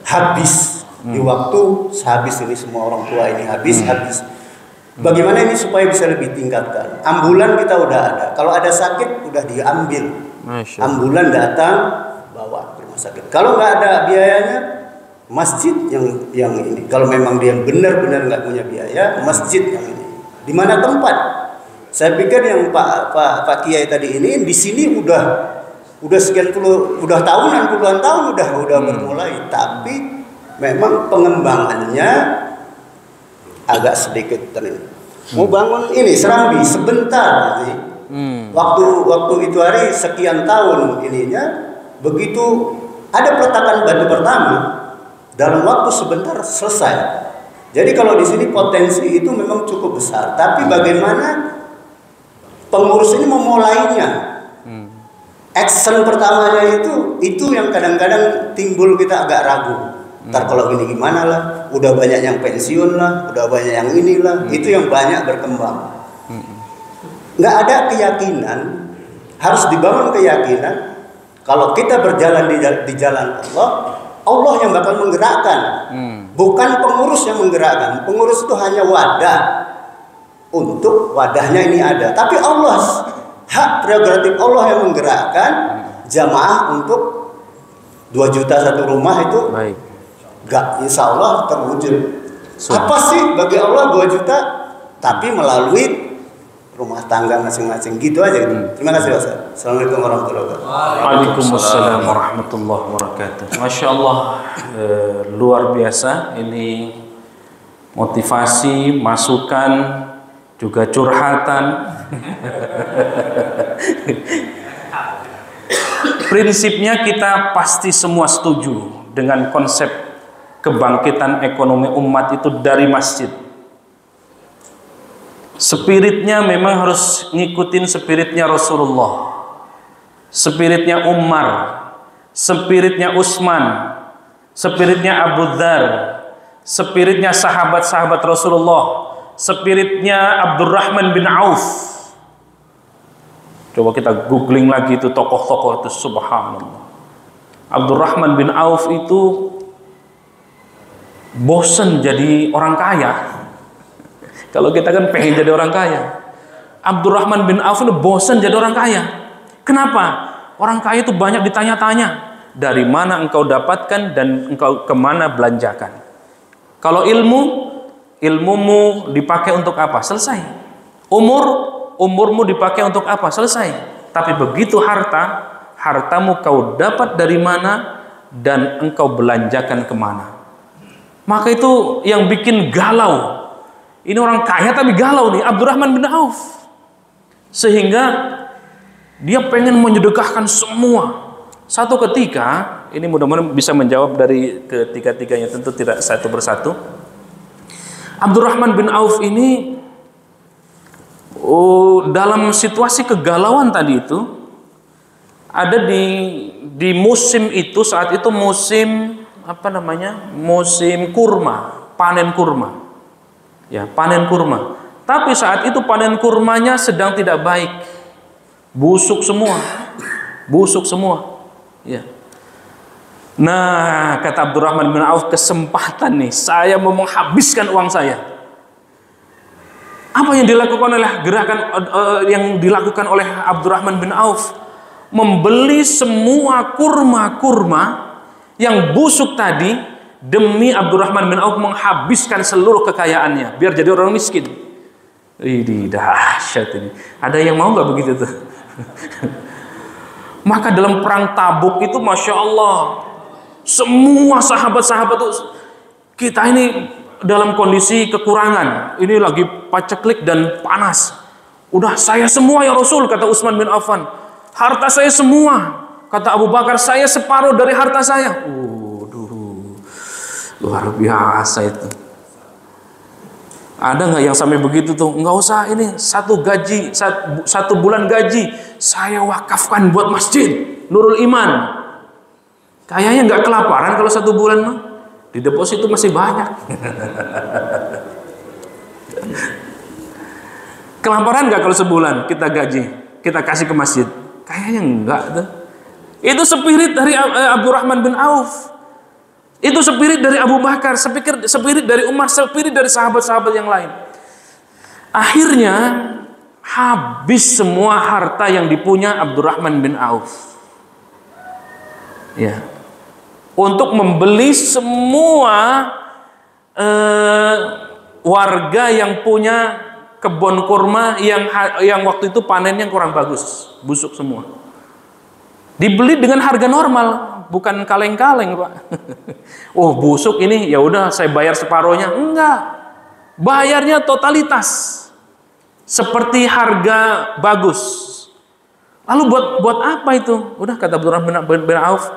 habis di waktu sehabis ini semua orang tua ini habis. Bagaimana ini supaya bisa lebih tingkatkan? Ambulan kita udah ada. Kalau ada sakit udah diambil. Ambulan datang bawa ke rumah sakit. Kalau nggak ada biayanya, masjid yang ini. Kalau memang dia benar-benar nggak punya biaya, masjid yang ini. Di mana tempat? Saya pikir yang Pak Kiai tadi ini di sini udah sekian puluhan tahun udah bermulai, tapi memang pengembangannya agak sedikit mau bangun ini Serambi sebentar sih. Waktu itu hari sekian tahun ininya, begitu ada peletakan batu pertama dalam waktu sebentar selesai. Jadi kalau di sini potensi itu memang cukup besar, tapi bagaimana pengurus ini memulainya? Action pertamanya itu yang kadang-kadang timbul kita agak ragu. Ntar kalau gini gimana lah? Udah banyak yang pensiun lah, udah banyak yang inilah, itu yang banyak berkembang. Nggak ada keyakinan, harus dibangun keyakinan. Kalau kita berjalan di jalan Allah yang bakal menggerakkan, bukan pengurus yang menggerakkan. Pengurus itu hanya wadah, untuk wadahnya ini ada. Tapi Allah, hak prerogatif Allah yang menggerakkan jamaah untuk 2 juta satu rumah itu. Baik. Gak, insya Allah terwujud. Apa sih bagi Allah 2 juta? Tapi melalui rumah tangga masing-masing, gitu aja. Terima kasih Ustaz. Assalamualaikum warahmatullahi wabarakatuh. Waalaikumsalam warahmatullahi wabarakatuh. Masya Allah, luar biasa. Ini motivasi, masukan, juga curhatan. Prinsipnya kita pasti semua setuju dengan konsep kebangkitan ekonomi umat itu dari masjid. Spiritnya memang harus ngikutin spiritnya Rasulullah, spiritnya Umar, spiritnya Utsman, spiritnya Abu Dzar, spiritnya sahabat-sahabat Rasulullah, spiritnya Abdurrahman bin Auf. Coba kita googling lagi itu tokoh-tokoh itu, subhanallah. Abdurrahman bin Auf itu bosen jadi orang kaya. Kalau kita kan pengen jadi orang kaya. Abdurrahman bin Auf itu bosen jadi orang kaya. Kenapa? Orang kaya itu banyak ditanya-tanya. Dari mana engkau dapatkan dan engkau kemana belanjakan. Kalau ilmumu dipakai untuk apa? Selesai. Umurmu dipakai untuk apa? Selesai. Tapi begitu hartamu kau dapat dari mana dan engkau belanjakan kemana. Maka itu yang bikin galau. Ini orang kaya tapi galau nih, Abdurrahman bin Auf. Sehingga dia pengen menyedekahkan semua. Satu ketika, ini mudah-mudahan bisa menjawab dari ketiga-tiganya, tentu tidak satu persatu. Abdurrahman bin Auf ini dalam situasi kegalauan tadi itu, ada di musim itu, saat itu musim musim kurma, panen kurma. Ya, panen kurma. Tapi saat itu panen kurmanya sedang tidak baik. Busuk semua. Ya. Nah, kata Abdurrahman bin Auf, kesempatan nih, saya mau menghabiskan uang saya. Apa yang dilakukan oleh Abdurrahman bin Auf? Membeli semua kurma-kurma yang busuk tadi demi Abdurrahman bin Auf menghabiskan seluruh kekayaannya biar jadi orang miskin. Ini dahsyat ini. Ada yang mau nggak begitu tuh? Maka dalam perang Tabuk itu, masya Allah, semua sahabat-sahabat itu, kita ini dalam kondisi kekurangan. Ini lagi paceklik dan panas. Udah saya semua ya Rasul, kata Utsman bin Affan. Harta saya semua, kata Abu Bakar, saya separuh dari harta saya. Luar biasa itu. Ada nggak yang sampai begitu tuh? Nggak usah, ini satu bulan gaji saya wakafkan buat masjid Nurul Iman. Kayaknya nggak kelaparan kalau 1 bulan mah. Di deposito masih banyak. Kelaparan nggak kalau sebulan kita gaji, kita kasih ke masjid? Kayaknya enggak tuh. Itu spirit dari Abdurrahman bin Auf. Itu spirit dari Abu Bakar, spirit dari Umar, spirit dari sahabat-sahabat yang lain. Akhirnya habis semua harta yang dipunya Abdurrahman bin Auf. Ya. Untuk membeli semua warga yang punya kebun kurma yang waktu itu panennya kurang bagus, busuk semua. Dibeli dengan harga normal, bukan kaleng-kaleng, Pak. Oh, busuk ini, ya udah saya bayar separohnya. Enggak. Bayarnya totalitas. Seperti harga bagus. Lalu buat apa itu? Udah kata Abdurrahman bin Auf,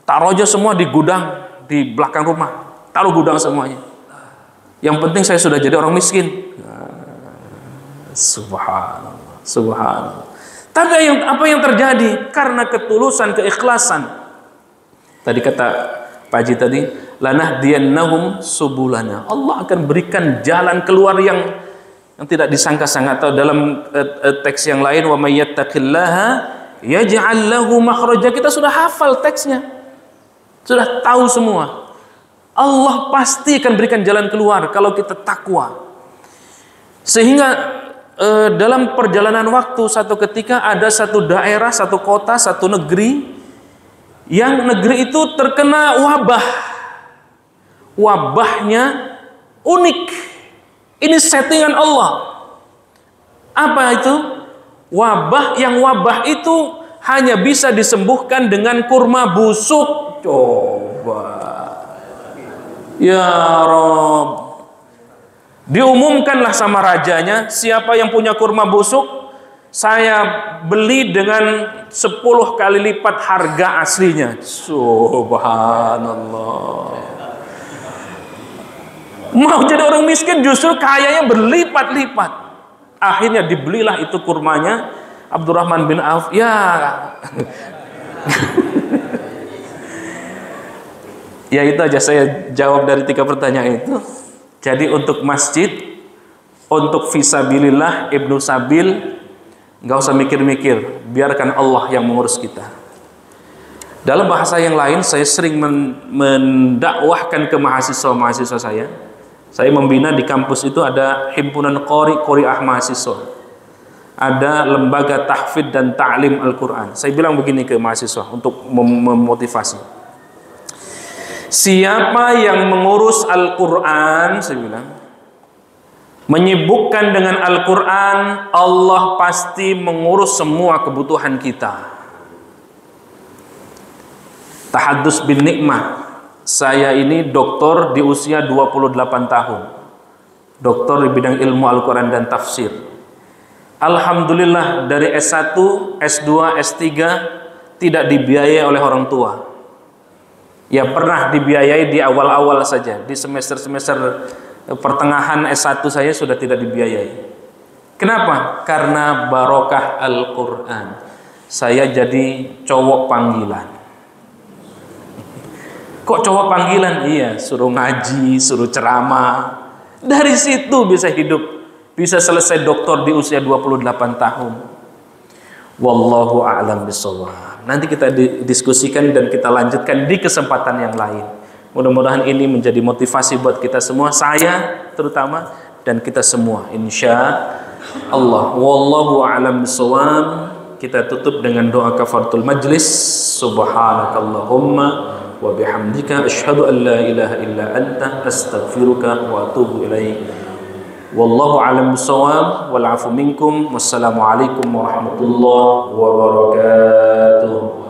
taruh aja semua di gudang di belakang rumah. Taruh gudang semuanya. Yang penting saya sudah jadi orang miskin. Subhanallah, subhanallah. Tapi apa yang terjadi? Karena ketulusan, keikhlasan. Tadi kata Pak Haji tadi, lanahdiyannahum subulana. Allah akan berikan jalan keluar yang tidak disangka-sangka. Atau dalam teks yang lain, wa may yattaqillaha yaj'al lahu makhraja. Kita sudah hafal teksnya. Sudah tahu semua. Allah pasti akan berikan jalan keluar kalau kita takwa. Sehingga dalam perjalanan waktu satu ketika ada satu daerah, satu kota, satu negeri yang negeri itu terkena wabah. Wabahnya unik. Ini settingan Allah. Apa itu? Wabah itu hanya bisa disembuhkan dengan kurma busuk. Coba. Ya Rabb. Diumumkanlah sama rajanya, siapa yang punya kurma busuk, saya beli dengan 10 kali lipat harga aslinya. Subhanallah. Mau jadi orang miskin justru kayanya berlipat-lipat. Akhirnya dibelilah itu kurmanya. Abdurrahman bin Auf, ya. Ya itu aja saya jawab dari 3 pertanyaan itu. Jadi untuk masjid, untuk fisabilillah, ibnu sabil, nggak usah mikir-mikir, biarkan Allah yang mengurus kita. Dalam bahasa yang lain, saya sering mendakwahkan ke mahasiswa-mahasiswa saya. Saya membina di kampus itu ada himpunan qari'ah mahasiswa. Ada lembaga tahfidz dan ta'lim Al-Quran. Saya bilang begini ke mahasiswa untuk memotivasi. Siapa yang mengurus Al-Quran, saya bilang, menyibukkan dengan Al-Quran, Allah pasti mengurus semua kebutuhan kita. Tahadus bin nikmah. Saya ini doktor di usia 28 tahun. Doktor di bidang ilmu Al-Quran dan tafsir. Alhamdulillah dari S1, S2, S3 tidak dibiayai oleh orang tua. Ya pernah dibiayai di awal-awal saja. Di semester-semester pertengahan S1 saya sudah tidak dibiayai. Kenapa? Karena barokah Al-Quran. Saya jadi cowok panggilan. Kok cowok panggilan? Iya, suruh ngaji, suruh ceramah. Dari situ bisa hidup. Bisa selesai doktor di usia 28 tahun. Wallahu a'lam bishawab. Nanti kita diskusikan dan kita lanjutkan di kesempatan yang lain. Mudah-mudahan ini menjadi motivasi buat kita semua, saya terutama, dan kita semua, insya Allah. Wallahu a'lam bishawab. Kita tutup dengan doa kafaratul majlis. Subhanakallahumma wa bihamdika asyhadu an la ilaha illa anta astaghfiruka wa atubu ilaik. Wallahu a'lam bishawab. Wal 'afu minkum. Wassalamualaikum warahmatullahi wabarakatuh.